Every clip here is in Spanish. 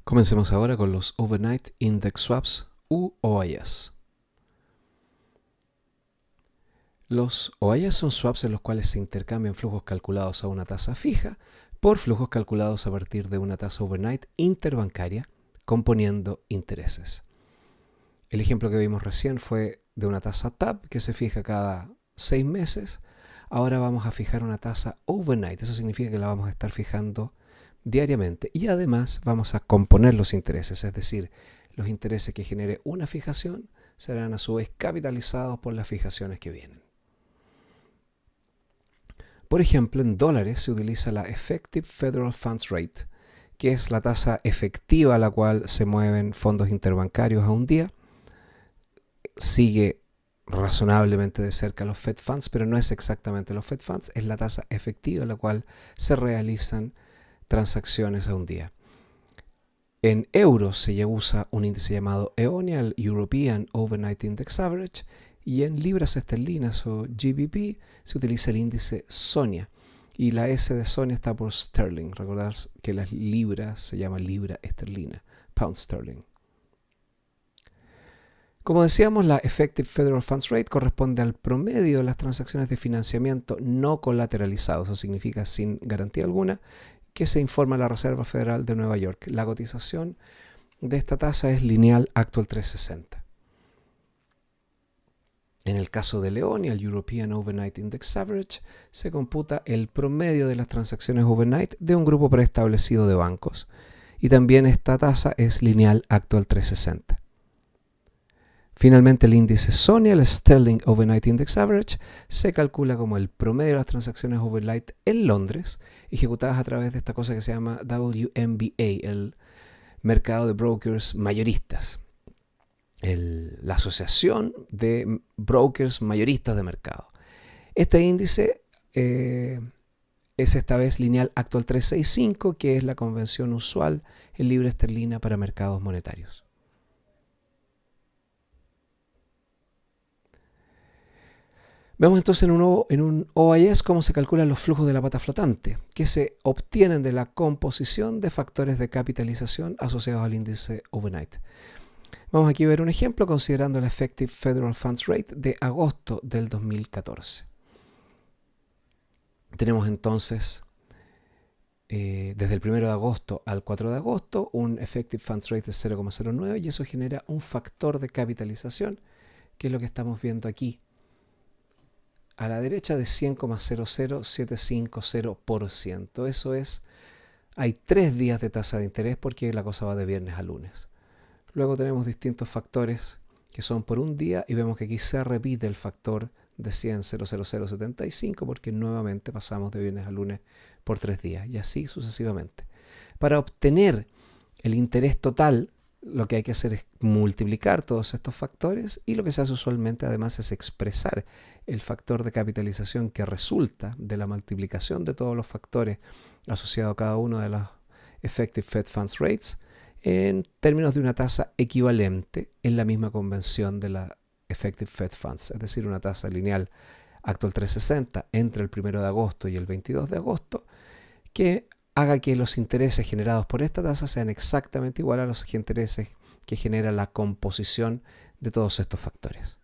Comencemos ahora con los Overnight Index Swaps u OIS. Los OIS son swaps en los cuales se intercambian flujos calculados a una tasa fija por flujos calculados a partir de una tasa overnight interbancaria componiendo intereses. El ejemplo que vimos recién fue de una tasa TAB que se fija cada 6 meses. Ahora vamos a fijar una tasa overnight. Eso significa que la vamos a estar fijando diariamente y además vamos a componer los intereses, es decir, los intereses que genere una fijación serán a su vez capitalizados por las fijaciones que vienen. Por ejemplo, en dólares se utiliza la Effective Federal Funds Rate, que es la tasa efectiva a la cual se mueven fondos interbancarios a un día. Sigue razonablemente de cerca los Fed Funds, pero no es exactamente los Fed Funds, es la tasa efectiva a la cual se realizan transacciones a un día. En euros se usa un índice llamado EONIA, el European Overnight Index Average, y en libras esterlinas o GBP se utiliza el índice SONIA, y la S de SONIA está por sterling. Recordad que las libras se llama libra esterlina, pound sterling. Como decíamos, la Effective Federal Funds Rate corresponde al promedio de las transacciones de financiamiento no colateralizado, eso significa sin garantía alguna, que se informa a la Reserva Federal de Nueva York. La cotización de esta tasa es lineal actual 360. En el caso de Leonia, el European Overnight Index Average, se computa el promedio de las transacciones overnight de un grupo preestablecido de bancos. Y también esta tasa es lineal actual 360. Finalmente, el índice SONIA, el Sterling Overnight Index Average, se calcula como el promedio de las transacciones overnight en Londres, ejecutadas a través de esta cosa que se llama WMBA, el mercado de brokers mayoristas, la asociación de brokers mayoristas de mercado. Este índice es esta vez lineal actual 365, que es la convención usual en libra esterlina para mercados monetarios. Vemos entonces en un OIS cómo se calculan los flujos de la pata flotante, que se obtienen de la composición de factores de capitalización asociados al índice overnight. Vamos aquí a ver un ejemplo considerando la Effective Federal Funds Rate de agosto del 2014. Tenemos entonces desde el 1 de agosto al 4 de agosto un Effective Funds Rate de 0,09 y eso genera un factor de capitalización, que es lo que estamos viendo aquí a la derecha, de 100,00750%. Eso es, hay 3 días de tasa de interés porque la cosa va de viernes a lunes. Luego tenemos distintos factores que son por un día y vemos que aquí se repite el factor de 100,00075 porque nuevamente pasamos de viernes a lunes por 3 días y así sucesivamente. Para obtener el interés total, lo que hay que hacer es multiplicar todos estos factores y lo que se hace usualmente además es expresar el factor de capitalización que resulta de la multiplicación de todos los factores asociados a cada uno de las Effective Fed Funds Rates en términos de una tasa equivalente en la misma convención de la Effective Fed Funds, es decir, una tasa lineal actual 360 entre el 1 de agosto y el 22 de agosto, que haga que los intereses generados por esta tasa sean exactamente igual a los intereses que genera la composición de todos estos factores.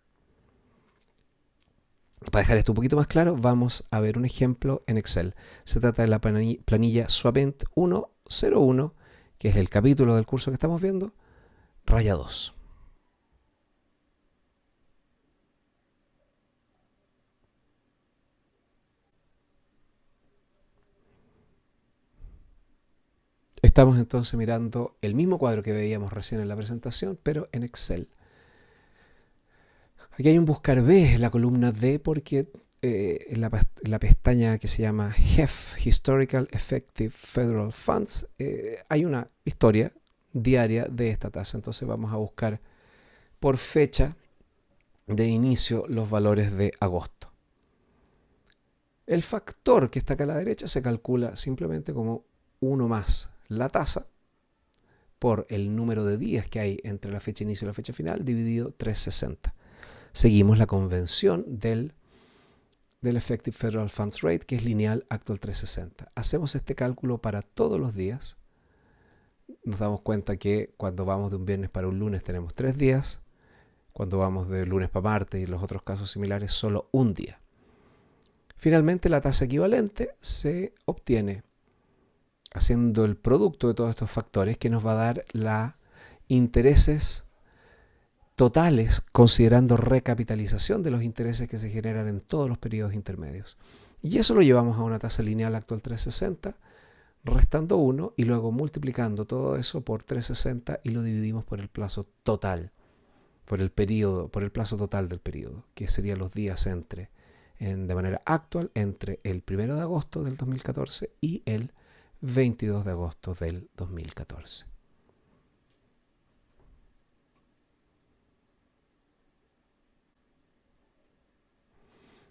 Para dejar esto un poquito más claro, vamos a ver un ejemplo en Excel. Se trata de la planilla Swapent 101, que es el capítulo del curso que estamos viendo, raya 2. Estamos entonces mirando el mismo cuadro que veíamos recién en la presentación, pero en Excel. Aquí hay un buscar B en la columna D porque en la pestaña que se llama HEF, Historical Effective Federal Funds, hay una historia diaria de esta tasa. Entonces vamos a buscar por fecha de inicio los valores de agosto. El factor que está acá a la derecha se calcula simplemente como 1 más la tasa por el número de días que hay entre la fecha inicio y la fecha final dividido 360. Seguimos la convención del Effective Federal Funds Rate, que es lineal actual 360. Hacemos este cálculo para todos los días nos damos cuenta que cuando vamos de un viernes para un lunes tenemos 3 días, cuando vamos de lunes para martes y los otros casos similares solo un día. Finalmente la tasa equivalente se obtiene haciendo el producto de todos estos factores que nos va a dar los intereses totales considerando recapitalización de los intereses que se generan en todos los periodos intermedios. Y eso lo llevamos a una tasa lineal actual 360, restando 1 y luego multiplicando todo eso por 360 y lo dividimos por el plazo total, por el plazo total del periodo, que serían los días de manera actual entre el 1 de agosto del 2014 y el 22 de agosto del 2014.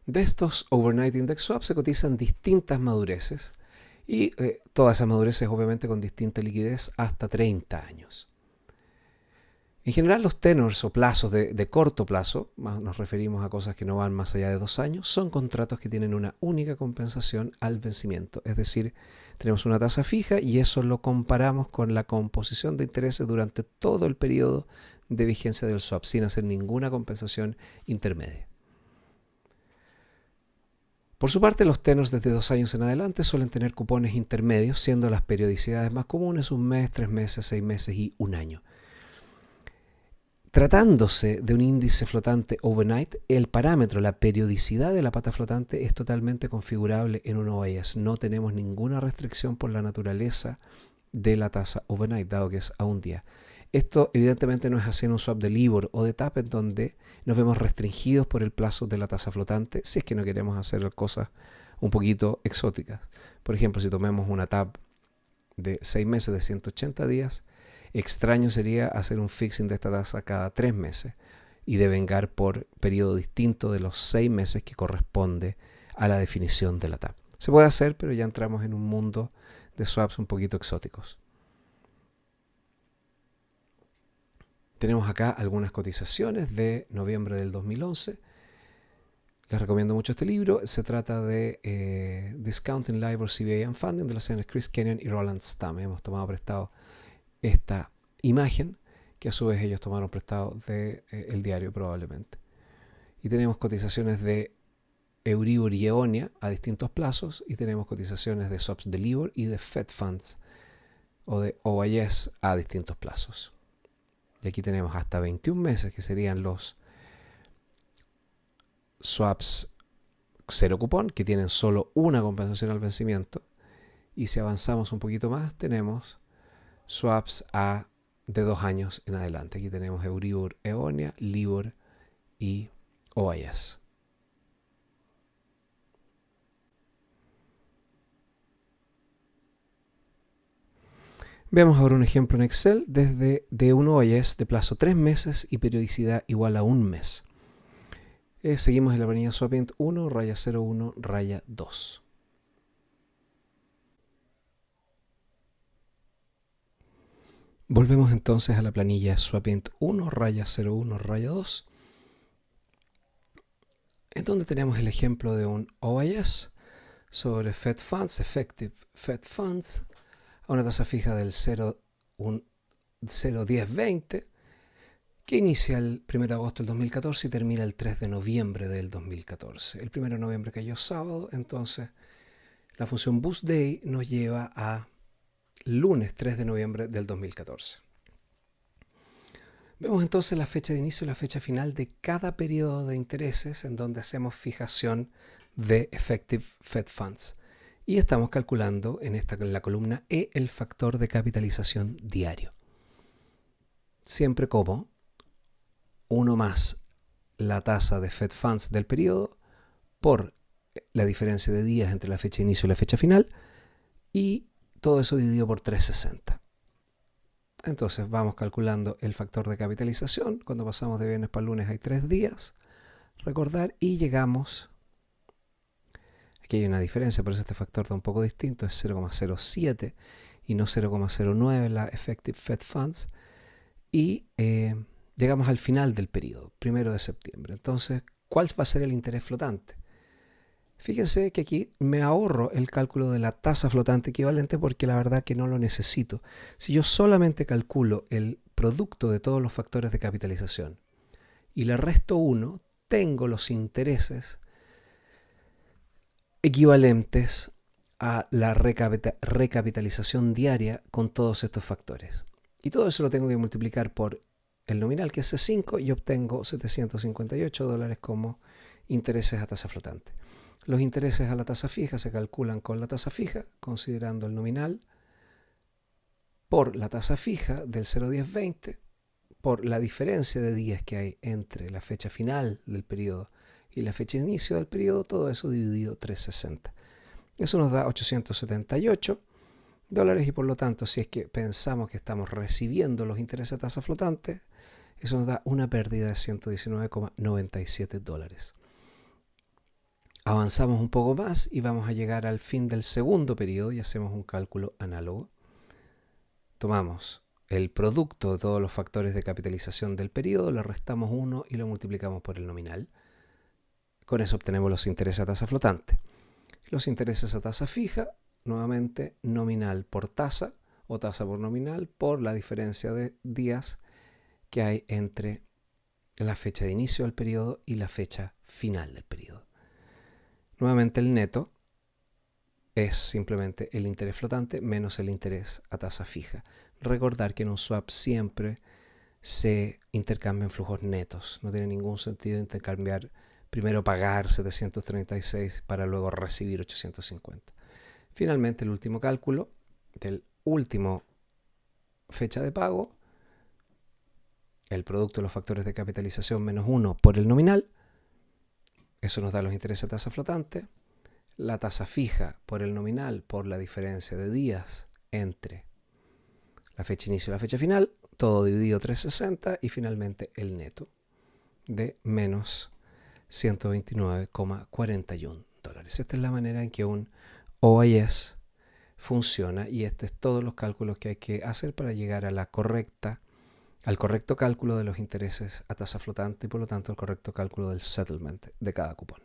De estos Overnight Index Swaps se cotizan distintas madureces y todas esas madureces obviamente con distinta liquidez hasta 30 años. En general los tenors o plazos de corto plazo, nos referimos a cosas que no van más allá de 2 años, son contratos que tienen una única compensación al vencimiento. Es decir, tenemos una tasa fija y eso lo comparamos con la composición de intereses durante todo el periodo de vigencia del swap, sin hacer ninguna compensación intermedia. Por su parte, los tenors desde 2 años en adelante suelen tener cupones intermedios, siendo las periodicidades más comunes 1 mes, 3 meses, 6 meses y 1 año. Tratándose de un índice flotante overnight, el parámetro, la periodicidad de la pata flotante es totalmente configurable en un OIS. No tenemos ninguna restricción por la naturaleza de la tasa overnight, dado que es a un día. Esto evidentemente no es así en un swap de LIBOR o de TAP, en donde nos vemos restringidos por el plazo de la tasa flotante, si es que no queremos hacer cosas un poquito exóticas. Por ejemplo, si tomemos una TAP de 6 meses de 180 días, extraño sería hacer un fixing de esta tasa cada 3 meses y devengar por periodo distinto de los 6 meses que corresponde a la definición de la TAP. Se puede hacer, pero ya entramos en un mundo de swaps un poquito exóticos. Tenemos acá algunas cotizaciones de noviembre del 2011. Les recomiendo mucho este libro. Se trata de Discounting LIBOR, CVA and Funding de los señores Chris Kenyon y Roland Stamm. Hemos tomado prestado esta imagen, que a su vez ellos tomaron prestado del diario probablemente. Y tenemos cotizaciones de Euribor y Eonia a distintos plazos, y tenemos cotizaciones de swaps de LIBOR y de Fed Funds o de OIS a distintos plazos. Y aquí tenemos hasta 21 meses, que serían los swaps cero cupón, que tienen solo una compensación al vencimiento. Y si avanzamos un poquito más, tenemos swaps de 2 años en adelante. Aquí tenemos Euribor, Eonia, LIBOR y OIS. Veamos ahora un ejemplo en Excel de un OIS de plazo 3 meses y periodicidad igual a 1 mes. Seguimos en la planilla Swapint 1, raya 01, raya 2. Volvemos entonces a la planilla Swapint 1, raya 01, raya 2, en donde tenemos el ejemplo de un OIS sobre Fed Funds, Effective Fed Funds, a una tasa fija del 0,1020, que inicia el 1 de agosto del 2014 y termina el 3 de noviembre del 2014. El 1 de noviembre cayó sábado, entonces la función Boost Day nos lleva a lunes 3 de noviembre del 2014. Vemos entonces la fecha de inicio y la fecha final de cada periodo de intereses en donde hacemos fijación de Effective Fed Funds. Y estamos calculando en la columna E el factor de capitalización diario. Siempre como 1 más la tasa de Fed Funds del periodo por la diferencia de días entre la fecha de inicio y la fecha final, y todo eso dividido por 360. Entonces vamos calculando el factor de capitalización. Cuando pasamos de viernes para lunes hay 3 días, recordar, y llegamos... Aquí hay una diferencia, por eso este factor está un poco distinto, es 0,07 y no 0,09 la Effective Fed Funds. Y llegamos al final del periodo, 1 de septiembre. Entonces, ¿cuál va a ser el interés flotante? Fíjense que aquí me ahorro el cálculo de la tasa flotante equivalente porque la verdad que no lo necesito. Si yo solamente calculo el producto de todos los factores de capitalización y le resto 1, tengo los intereses equivalentes a la recapitalización diaria con todos estos factores. Y todo eso lo tengo que multiplicar por el nominal, que es C5, y obtengo $758 como intereses a tasa flotante. Los intereses a la tasa fija se calculan con la tasa fija, considerando el nominal por la tasa fija del 0,1020, por la diferencia de días que hay entre la fecha final del periodo y la fecha de inicio del periodo, todo eso dividido 360. Eso nos da $878 y por lo tanto, si es que pensamos que estamos recibiendo los intereses a tasa flotante, eso nos da una pérdida de $119,97. Avanzamos un poco más y vamos a llegar al fin del segundo periodo y hacemos un cálculo análogo. Tomamos el producto de todos los factores de capitalización del periodo, le restamos 1 y lo multiplicamos por el nominal. Con eso obtenemos los intereses a tasa flotante. Los intereses a tasa fija, nuevamente nominal por tasa o tasa por nominal por la diferencia de días que hay entre la fecha de inicio del periodo y la fecha final del periodo. Nuevamente el neto es simplemente el interés flotante menos el interés a tasa fija. Recordar que en un swap siempre se intercambian flujos netos. No tiene ningún sentido intercambiar, primero pagar 736 para luego recibir 850. Finalmente el último cálculo del último fecha de pago, el producto de los factores de capitalización menos 1 por el nominal. Eso nos da los intereses a tasa flotante. La tasa fija por el nominal por la diferencia de días entre la fecha inicio y la fecha final. Todo dividido 360 y finalmente el neto de menos $129,41. Esta es la manera en que un OIS funciona y este es todos los cálculos que hay que hacer para llegar a al correcto cálculo de los intereses a tasa flotante y por lo tanto al correcto cálculo del settlement de cada cupón.